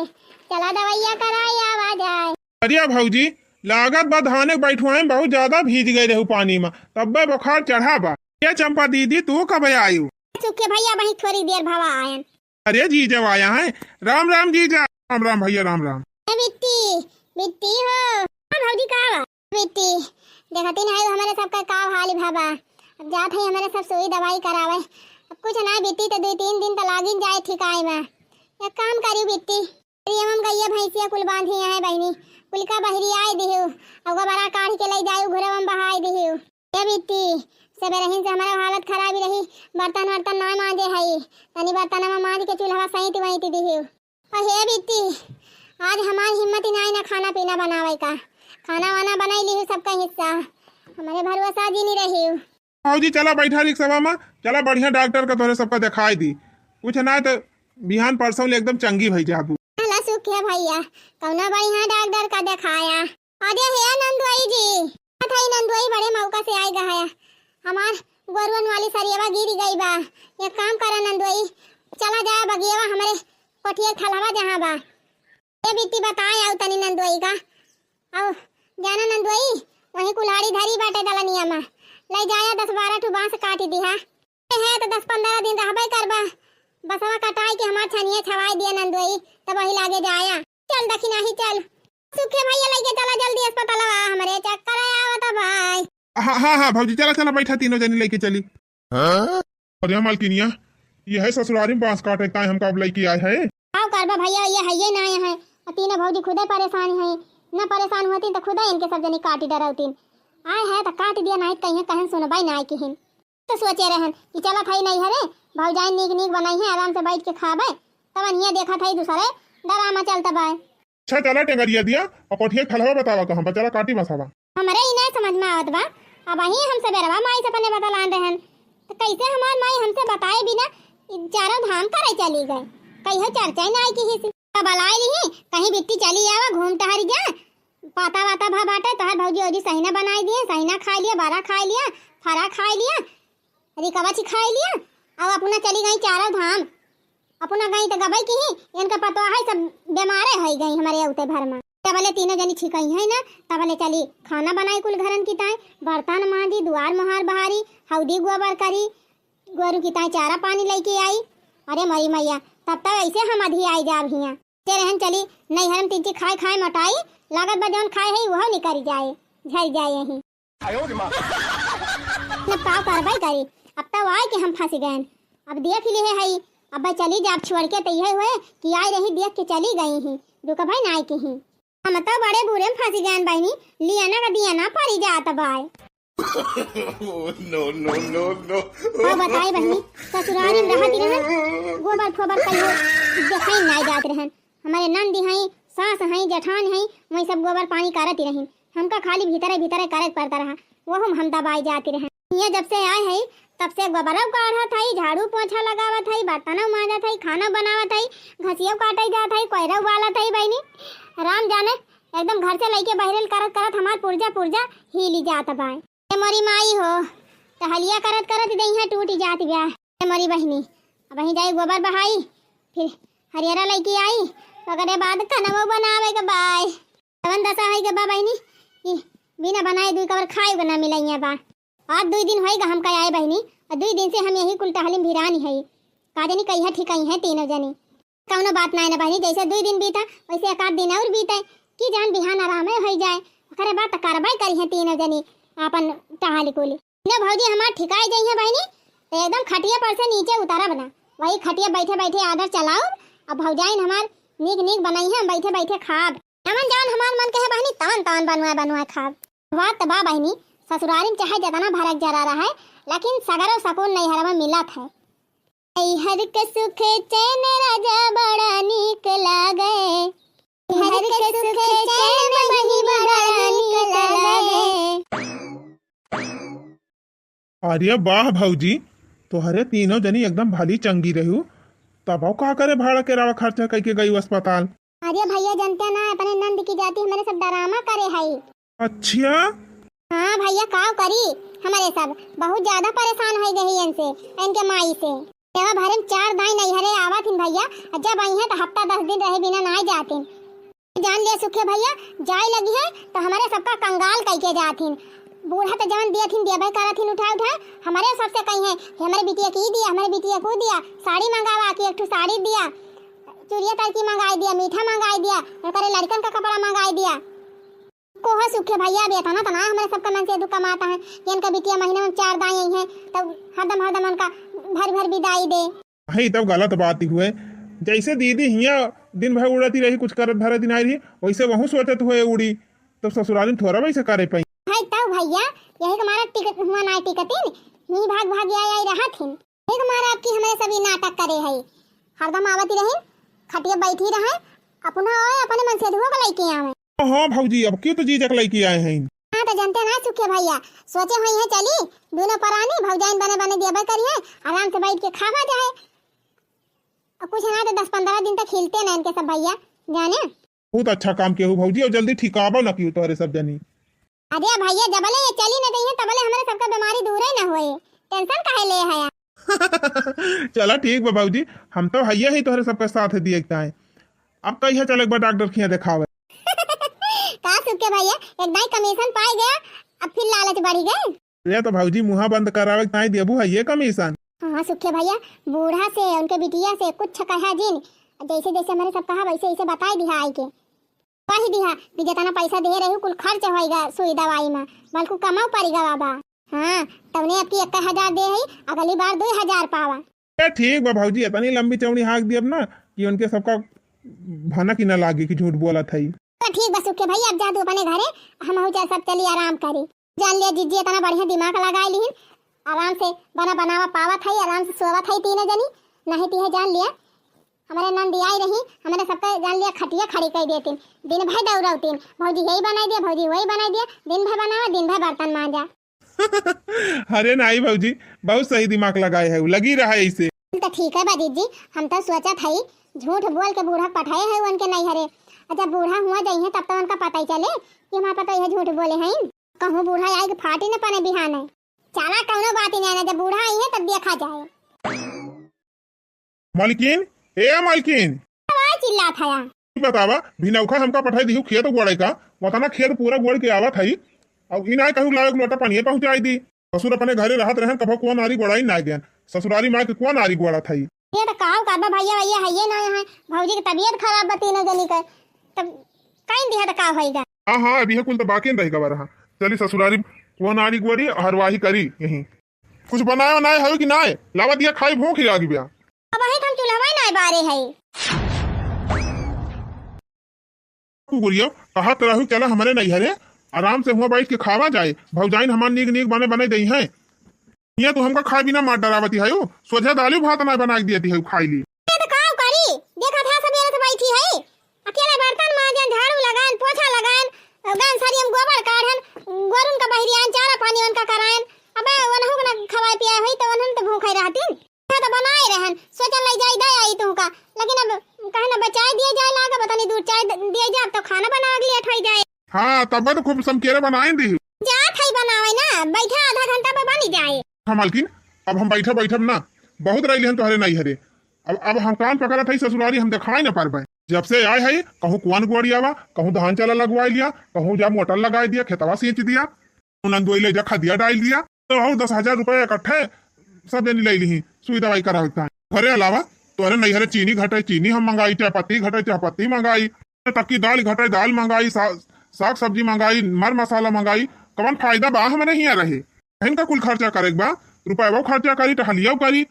चला दवाइया कराई आवा जाए। अरे भौजी लागत बा धाने बैठुआए बहुत ज्यादा भीज गए रहू पानी में तब बुखार चढ़ा बा। क्या चंपा दीदी तू कब आयु? सुखे भैया वही थोड़ी देर भावा आयन। अरे जीजा आया है राम राम जीजा। राम राम भैया राम राम। बिट्टी बिट्टी हो भौजी का बिट्टी देखती नहीं हमारे सबका का हाल भाबा अब जात है हमारे सब सोई दवाई करावे अब कुछ ना बिट्टी तो 2-3 दिन तो लागिन जाए ठिकाए में एक काम करी बिट्टी हम गैया भैंसिया कुल बांधी है बहनी कुल का बहरी आए दिहु अब बड़ा काढ़ के ले जाऊ घरवा में बहाई दिहु। ये बिट्टी सबे रहीन से हमारा हालत खराब रही बर्तन वर्तन ना मांजे है तनी बर्तन में मांज के चूल्हा सहित वही दिहु। और हे बिट्टी आज हमारी हिम्मत ही नहीं ना खाना पीना बनावे का खाना वाना बनाई ली सबका हिस्सा हमारे भरोसा जी नहीं रही। भौजी चला बैठा रिक्शा में चला बढ़िया डॉक्टर का तोरे सबका दिखाई दी कुछ ना तो बिहान परसों ले एकदम चंगी भई जाबू। अल्लाह सुखे भैया कौना बढ़िया डॉक्टर का दिखाया। अरे हे नंदुआई जी थाई नंदुआई बड़े मौका से आई गया हमार गोरवन वाली सरियावा गिर गई बा ये काम करा नंदुआई चला जाए बगियावा हमारे कोठिया खलावा जहां बा। ये बिट्टी बताए आउ तनी नंदुआई का आओ जाना नंदुआई वही कुल्हाड़ी धरी बाटे दलनिया में ले जाया 10-12 ठू बांस काट दिया है तो 10-15 दिन रहबे करबा बसवा कटाई के हमार छनिया छवाई दिया नंदुआई तब वही लागे जाया। चल दखी नहीं चल सुखे भैया लेके चला जल्दी अस्पताल हमारे चक्कर आवत भाई। हाँ हाँ हाँ भौजी चला चला बैठा तीनों जनी लेके चली। अरे मालकिनिया ये है ससुरारी में बांस काटे का हमका अब लेके आए हैं। आओ करबा भैया ये ना है तीनों भौजी खुदे परेशान है न परेशान होती तो खुदा इनके सब जनी काटी डरौतीन आए है तो काट दिया नहीं कहीं कहन सुनबाई ना किहिन तो सोचे रहन कि चला थाई नहीं हरे भौजाई नीक नीक बनाई है आराम से बैठ के खाबे तब अनिया देखा थाई दूसरे डरामा चलता बाय। अच्छा चला टेंगरिया दिया और कोठिया खलवा बतावा कहां पर चला काटी बसावा हमरे ही नहीं समझ में आवत बा अब वही हमसे बेरवा माई से पने बता लान रहन तो कैसे हमार माई हमसे बताए बिना चारों धाम करे चली गए कहीं चर्चा ना आई की बलाई ली कहीं बिट्टी चली आवा घूम टहरी जा पाता वाता भा बाटे तोहर भौजी ओजी सहीना बनाई दिए सहीना खा लिया बारा खा लिया फरा खा लिया रिकवा खा लिया अब अपना चली गई चारों धाम अपना गई तो गबई की इनका पता है सब बीमारे हो गई हमारे उते भर में तबले तीनों जनी छिकई है ना तबले चली खाना बनाई कुल घरन की ताई बर्तन मांजी दुआर मोहार बहारी हौदी गोबर करी गोरू की ताई चारा पानी लेके आई। अरे मरी मैया तब तक ऐसे हम अधी आई जा हिया रहन चली नहीं हरम तीन खाए खाए मटाई लागत बजौन खाए है वह निकल जाए झर जाए यही। न पाव कार्रवाई करी। अब तो आए कि हम फंस गए। अब देख लिए है अब भाई चली जा छोड़ के तैयार हुए कि आई रही देख के चली गई ही रुका भाई ना की ही हम तो बड़े बुरे में फंस गए बहनी लिया ना दिया ना पड़ी जात भाई। no. हाँ बताई बहनी ससुरारी में रहती रहन गोबर फोबर कहियो देखाई ना जात रहन हमारे नंदी हई सास हई जठान हई वही सब गोबर पानी करती रही हमका खाली भीतरे भीतरे करे पड़ता रहा वो हम दबाई जाती रहन। ये जब से आए है तब से गोबरव काढ़त हई झाड़ू पोछा लगावत हई बर्तनों मांजत हई खाना बनावत हई घसियों काटई जात हई कोयरव वालत हई बहनी राम जाने एकदम घर से लेके बहरेल करत करत हमार पुर्जा हिली जात बाय। मोरी माई हो टहलिया करत करत दही टूट जात गया मोरी बहनी अब वहीं जाई गोबर बहाई फिर हरियरा लेके आई ओकरे बाद खाना बनावे के बाय तवन दशा है के बा बहनी बिना बनाए दुई कबर खाए बना मिलैया बा आज 2 दिन होएगा हम कहीं आए बहनी और 2 दिन से हम यही कुल टहली भिरानी है काजनी कहीं ठिकाई है तीनों जनी कौनो बात ना बहनी जैसे 2 दिन बीता वैसे 1 दिन और बीते कि जान बिहान आराम हो जाए ओकरे बाद कार्रवाई करी है तीनों जनी अपन टहली कुली न भौजी हमार ठिकाई गई है बहनी तो एकदम खटिया पर से नीचे उतारा बना वही खटिया बैठे बैठे आदर चलाओ अब भौजाइन हमार नीक बनाई है बैठे बैठे खाब हमन जान हमार मन कहे बहनी तान बनवाए खाब बात बा बहनी ससुरारी में चाहे जतना भरक जरा रहा है लेकिन सगरो सकून नहीं हरवा मिलत है हर के सुख चैन राजा बड़ा नीक लागे हर के सुख चैन बही बड़ा नीक लागे। अरे वाह भौजी तोहरे तीनों जनी एकदम भली चंगी रहू तब का करे भाड़ा के रावा खर्चा करके गई अस्पताल। अरे भैया जनता ना अपने नंद की जाति हमारे सब डरामा करे है। अच्छा हाँ भैया का करी हमारे सब बहुत ज्यादा परेशान हो गए इनसे इनके माई से तेरा भरे में 4 दाई नहीं हरे आवा थी भैया जब आई है तो हफ्ता 10 दिन रहे बिना ना जाती जान ले सुखे भैया जाए लगी है तो हमारे सबका कंगाल कह के जाती बूढ़ा तो जान दिया थी देवे करा थी उठा हमारे सबसे कही है हमारे बिटिया की दिया हमारे बिटिया को दिया साड़ी मंगावा की एक साड़ी दिया चूड़िया तड़की मंगाई दिया मीठा मंगाई दिया करे लड़कन का कपड़ा मंगाई दिया कोहा सुखे भैया बेटा ना तना हमारे सबका मन से दुख कमाता है कि इनका बिटिया महीने में 4 दाई आई हैं तब हरदम उनका भर विदाई दे नहीं तब गलत बात ही हुए जैसे दीदी हिया दिन भर उड़ती रही कुछ करत धरे दिन आई रही वैसे वहू सोचत हुए उड़ी तब ससुराल में थोड़ा वैसे करे पाई है तब भैया यही हमारा टिकट हुआ ना टिकटिन ही भाग आई रहा थी एक हमारा आपकी हमारे सभी नाटक करे है हरदम आवती रही खटिया बैठी रहे अपना अपने मन से धो के लेके आवे। हाँ भौजी अब क्यों तो जीजक लेके आए हैं। हाँ तो जनते ना सुखे भैया सोचे हुई है चली दोनों परानी भौजाइन बने दिया करिए आराम से बैठ के खावा जाए और कुछ ना तो 10-15 दिन तक खिलते ना इनके सब भैया जाने बहुत अच्छा काम किया भौजी और जल्दी ठिकाबो ना क्यों तोरे सब जनी। अरे भैया जबले ये चली न गई तबले हमारे सबका बीमारी दूर ही ना होए टेंशन काहे ले है। चला ठीक बा भौजी हम तो हैया ही तोरे सबके साथ दिए अब कहिया चले एक बार डॉक्टर खिया दिखावे का सुखे भैया एक दाई कमीशन पाई गया अब फिर लालच बढ़ी गए ये तो भौजी मुहा बंद करावे नहीं देबू है ये कमीशन। हाँ सुखे भैया बूढ़ा से उनके बिटिया से कुछ कहा जिन जैसे जैसे हमारे सब कहा वैसे वैसे बताई दिया आई के वही दिया कि जितना पैसा दे रही कुल खर्च होएगा सुई दवाई में बल्कि कमाओ पड़ेगा बाबा। हाँ तबने आपकी 1000 दे है अगली बार 2000 पावा। ठीक बा भौजी इतनी लंबी चौड़ी हाँक दी अब ना कि उनके सबका भनक ही ना लागे कि झूठ बोला था। ठीक बस सुखे भैया अब जा तू अपने घरे हम हो जा सब चली आराम करी जान लिया जीजी इतना बढ़िया दिमाग लगाई ली आराम से बनावा पावा था आराम से सोवा था तीनों जनी नहीं थी है जान लिया हमारे नंदी आई रही हमारे सबका जान लिया खटिया खड़ी कर देती दिन भर दौड़ती भौजी यही बनाई दिया भौजी वही बनाई दिया दिन भर बनावा दिन भर बर्तन मांजा। अरे नहीं भौजी बहुत सही दिमाग लगाए है लगी रहा है इसे तो ठीक है बाजी जी हम तो सोचा था झूठ बोल के बूढ़ा पठाए है उनके नहीं हरे जब बूढ़ा हुआ जाइए तब तो उनका पता ही चले कि हमारे पता यह झूठ बोले हैं कहूँ बूढ़ा आई के फाटी न पने बिहान है चला कौनो बात ही नहीं जब बूढ़ा आई है तब देखा जाए। मालकिन ए मालकिन चिल्ला था बतावा भिनौखा हमका पठाई दी खेत गोड़े का वतना खेत पूरा गोड़ के आवत है अब इन आए कहूँ लायक लोटा पानी पहुंचाई दी ससुर अपने घरे रहत रहन कभो कौन आरी गोड़ाई ना गया ससुरारी माँ के कौन आरी गोड़ा था ये तो काम करबा भैया भैया है ये ना है भौजी की तबीयत खराब बती न जनी कर तब कहीं दिया तो का होएगा। हाँ अभी कुल तो बाकी रही गवा रहा चली ससुरारी वो नारी गोरी हरवाही करी यही कुछ बनाए बनाए है कि नाय लावा दिया खाई भूख ही लागी बिया अब वही हम चूल्हा ना बारे है। गुरियो कहा तरह चला हमारे नहीं हरे आराम से हुआ बैठ के खावा जाए भौजाइन हमार नीक नीक बने बने दई है ये तो हमका खाए बिना मार डरावती है सोझा दालू भात ना बना के देती है खाई ली तो काम करी देखा था सवेरे से बैठी है अकेले बर्तन मांजन झाड़ू लगान पोछा लगान गान सारी हम गोबर काढ़न गोरुन का बहरियान चारा पानी उनका करायन अबे वनहु ना खवाए पिया होई तो वनहन तो भूखे रहतिन तो बनाए रहन सोचल ले जाई दे आई तू का लेकिन अब कहे ना बचाए दिए जाए लागा पता नहीं दूध चाय दिए जाए तो खाना बना के लिए ठई जाए। हां तब तो खूब समकेरे बनाए दी जा थई बनावे ना बैठा आधा घंटा में बनी जाए। हां मालकिन अब हम बैठा बैठा ना बहुत रही हम तोहरे नहीं हरे अब हम कान पकड़ा थई ससुरारी हम दिखाई ना पार पाए जब से आए है कहूँ कुआन गुआड़ी आवा कहूँ धान चला लगवा लिया कहूँ जा मोटर लगा दिया खेतवा सींच दिया उन्हें ले जा खदिया डाल दिया तो 10,000 रुपए इकट्ठे सब जनी ले ली सुई दवाई करा घरे अलावा तोहरे नहीं हरे चीनी घटे चीनी हम मंगाई चाय पत्ती मंगाई तक्की दाल घटे दाल मंगाई साग सब्जी मंगाई मर मसाला मंगाई कौन फायदा बा हमें नहीं रहे इनका कुल खर्चा करे बा रुपया वो खर्चा करी टहलिया करी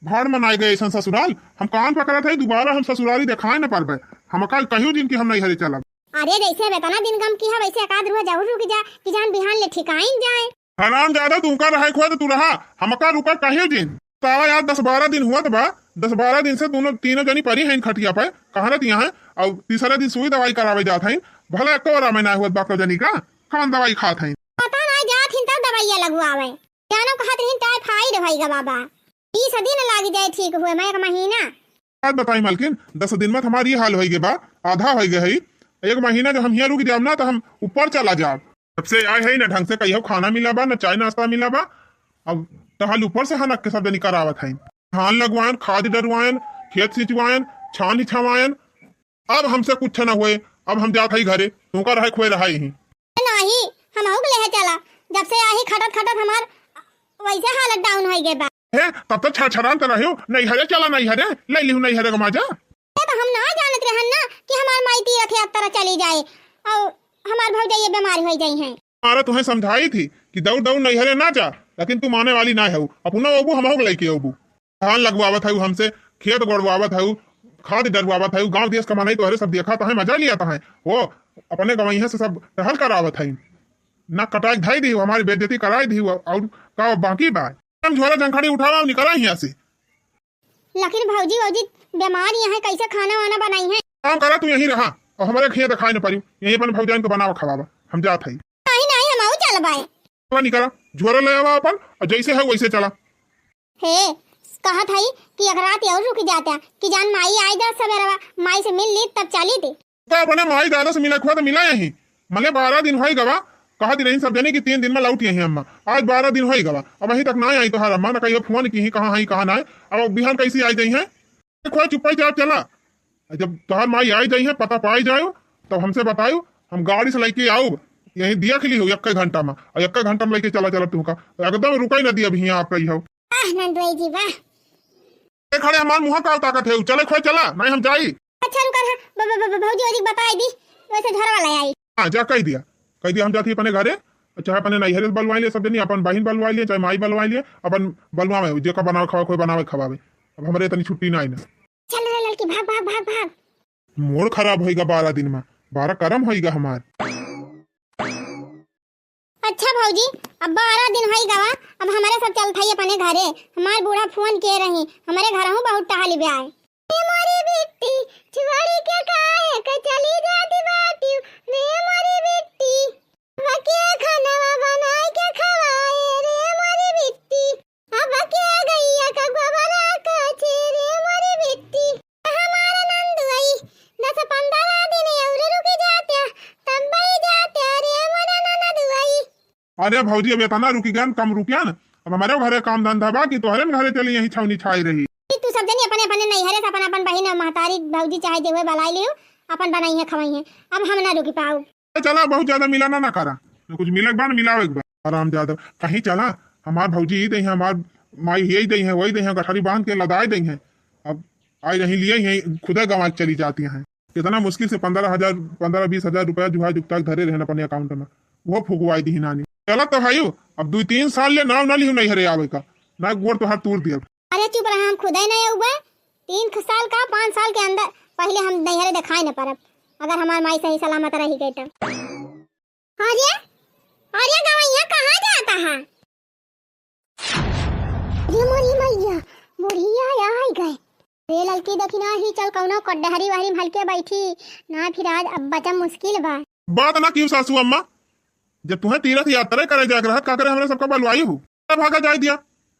भाड़ मनाए गए ऐसा ससुराल हम कान पकड़ा थे दोबारा हम ससुराली दिखाए न पार हम कल कहीं दिन की हम नहीं हरे चला अरे जैसे बेतना दिन गम की है वैसे एकाध रुपया जरूर रुक जा कि जान बिहान ले ठिकाइन जाए हराम ज्यादा तू का रहा खोए तो तू रहा हम का रुका कहीं दिन तावा यार 10-12 दिन हुआ तो बा 10-12 दिन से दोनों तीनों जनी परी हैं खटिया पे कहाँ रहती है और तीसरा दिन सुई दवाई करावे जात हैं भला एक और में ना हुआ बाको जनी का खान दवाई खात हैं पता ना जात हिन तब दवाइयां लगवावे जानो कहत हिन टाइफाइड होइगा बाबा 20 दिन लाग जाए ठीक हुए मैं एक महीना बात बताई मालकिन 10 दिन में हमारी हाल होइगे बा आधा हो गए है एक महीना जो हम यहाँ रुक जाब ना तो हम ऊपर चला जाब सबसे आए है ना ढंग से कहियो खाना मिला बा ना चाय नाश्ता मिला बा अब टहल ऊपर से हनक के सब जनी करावत है धान लगवायन खाद डरवायन खेत सिंचवायन छान छवायन अब हमसे कुछ न हुए अब हम जात है घरे तुमका रहे खोए रहा ही नहीं हम हो गए चला जब से आही खटत खटत हमार वैसे हालत डाउन हो गए बा है तब तक छड़छड़ान तो रहे नहीं हरे चला नहीं हरे ले लिहू नहीं हरे गमाजा तो हम ना जानत रहन ना कि हमार माइती रथ यात्रा चली जाए और हमार भौजाई ये बीमार हो जाई हैं अरे तुम्हें समझाई थी कि दौड़ दौड़ नहीं हरे ना जा लेकिन तू माने वाली ना है अपना अबू हम हो लेके अबू धान लगवावत है हमसे खेत गोड़वावत है खाद डरवावत है गांव देश कमाने तो हरे सब देखा तो है मजा लिया था है वो अपने गवैया से सब टहल करावत है ना कटाई धाई दी हमारी बेइज्जती कराई दी और का बाकी बात हम झोरा जंखड़ी उठावा निकला यहाँ से लेकिन भौजी भौजी बीमार यहाँ कैसे खाना वाना बनाई है काम करा तू यहीं रहा और हमारे खेत खाए न पड़ी यहीं अपन भौजाइन को बनावा खवावा हम जात है नहीं नहीं हम आऊ चल बाए निकला झोरा ले आवा अपन और जैसे है वैसे चला हे कहा था कि अगर रात और रुक जाता कि जान माई आई जा सवेरा माई से मिल ली तब चली थी तो अपने माई दादा से मिला खुआ तो मिला यहीं मले 12 दिन हो गवा कहा दी रही सब जने की 3 दिन में लौटी है अम्मा आज 12 दिन हो गवा अब अभी तक ना आई तो हर अम्मा ने कही फोन की कहाँ है कहाँ ना अब बिहान कैसी आई गई है खोए चुप्पा जाओ चला जब तोहर माई आई गई है पता पाई जाओ तब हमसे बताओ हम गाड़ी से लेके आओ यही दिया खिली हो 1 घंटा में और 1 घंटा में लेके चला चला तू का एकदम रुका ही ना दिया अभी यहाँ आप कही हो नंदुई जी वाह खड़े हमारे मुँह का ताकत है चले खोए चला नहीं हम जाई अच्छा रुका भौजी वौजी बताई दी वैसे घर वाला आई हाँ जा कह दिया हम जाती अपने घरे चाहे अपने नैहरे बलवाई लिए सब जनी अपन बहन बलवाई लिए चाहे माई बलवाई लिए अपन बलवा में जो का बनावे खवा कोई बनावे खवावे अब हमारे इतनी छुट्टी ना आई ना चल रे लड़की भाग भाग भाग भाग मोड़ खराब होएगा 12 दिन में 12 करम होएगा हमार अच्छा भौजी अब 12 दिन हो गवा अब हमारे सब चल थई अपने घरे हमार बूढ़ा फोन के रही हमारे घर हूं बहुत टहली बे आए मोरी बेटी छुआड़ी के काहे के चली जाती बाटी रे मोरी बेटी बके खाना बनाए के खवाए रे मोरी बेटी अब के गैया का गोबरा का छे रे मोरी बेटी हमारा नंदुई 10-15 दिन और रुक जाते तब बई जाते रे मोरा नंदुई अरे भौजी अब इतना रुकी गया कम रुकिया ना अब हमारे घरे काम धंधा बा कि तोहरे घरे चली यही छौनी छाई रही तू सब जनी अपने अपने नहीं हरे अपन अपन बहिन महतारी भौजी चाहे जे हुए बलाई लियो अपन बनाई है खवाई है अब हम ना रुकी पाऊ चला बहुत ज्यादा मिला ना करा कुछ मिले बार मिलावे एक बार आराम ज्यादा कहीं चला हमार भौजी ही दे है हमार माई यही दे है वही दे है गठारी बांध के लदाए दे है अब आई रही लिए यही खुदा गंवा चली जाती हैं कितना मुश्किल से 15,000 15-20 हजार रुपया जो है जुगता धरे रहना अपने अकाउंट में वो फुकवाई दी नानी चला तो भाई अब 2-3 साल ले नाव ना लियो नहीं हरे आवे का ना गोड़ तो हाथ तोड़ दिया। अरे चुप रहा, हम खुद ही नहीं उबे 3 साल का 5 साल के अंदर पहले हम नैहरे दिखाई न परब अगर हमार माई सही सलामत रही गई तो। आर्या आर्या गवैया कहाँ जाता है? ये मोरी मैया बुढ़िया आई गए रे लड़की देखी ना ही चल कौनो कड्डहरी वाहरी में हल्के बैठी ना फिर आज अब बचा मुश्किल बा। बात ना क्यों सासू अम्मा, जब तुम्हें तीर्थ यात्रा करे जाग रहा का करे हमरे सबका बलवाई हूँ भागा जाए दिया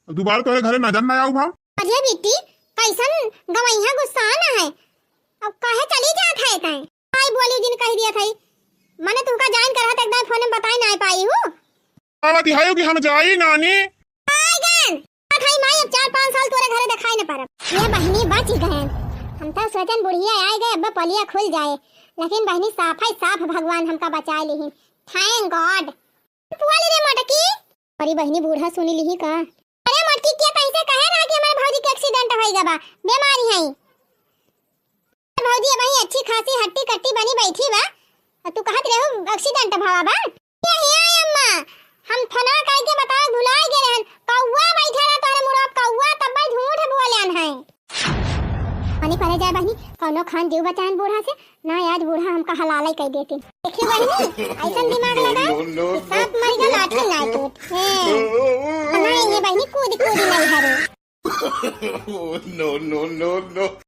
दोबारा तुम्हारे घरे नजर ना आऊ भाव। अरे बेटी कैसन गवैया गुस्सा ना है अब काहे चली जात है तै आई बोली दिन कह दिया थई मने तुमका जान कर रहत एकदम फोन में बताई ना पाई हूं। आवा दिहायो कि हम जाई नानी आई गन थई माई अब 4-5 साल तोरे घरे दिखाई न परब। ये बहनी बच गए हम तो सोचन बुढ़िया आए गए अब पलिया खुल जाए लेकिन बहनी साफ है साफ भगवान हमका बचा लेही थैंक गॉड। पुआली रे मटकी अरे बहनी बूढ़ा सुनी लीही का? अरे मटकी क्या कैसे कहे रहा कि हमारे भौजी के एक्सीडेंट हो गया बा बीमारी है भौजी भाई अच्छी खासी हट्टी कट्टी बनी बैठी बा तू कहत रहो एक्सीडेंट भावा बा ये है अम्मा हम फना काई के बता भुलाए गए रहन कौवा बैठा रहा तोरे मुराब कौवा तब झूठ बोलन है पानी परे जाए बहनी कौनो खान जीव बचान बूढ़ा से ना आज बूढ़ा हमका हलाल कह देती देखिए बहनी ऐसा दिमाग लगा सब मर गया लाठी ना टूट नहीं ये बहनी कूद नहीं हरे no, no, no, no.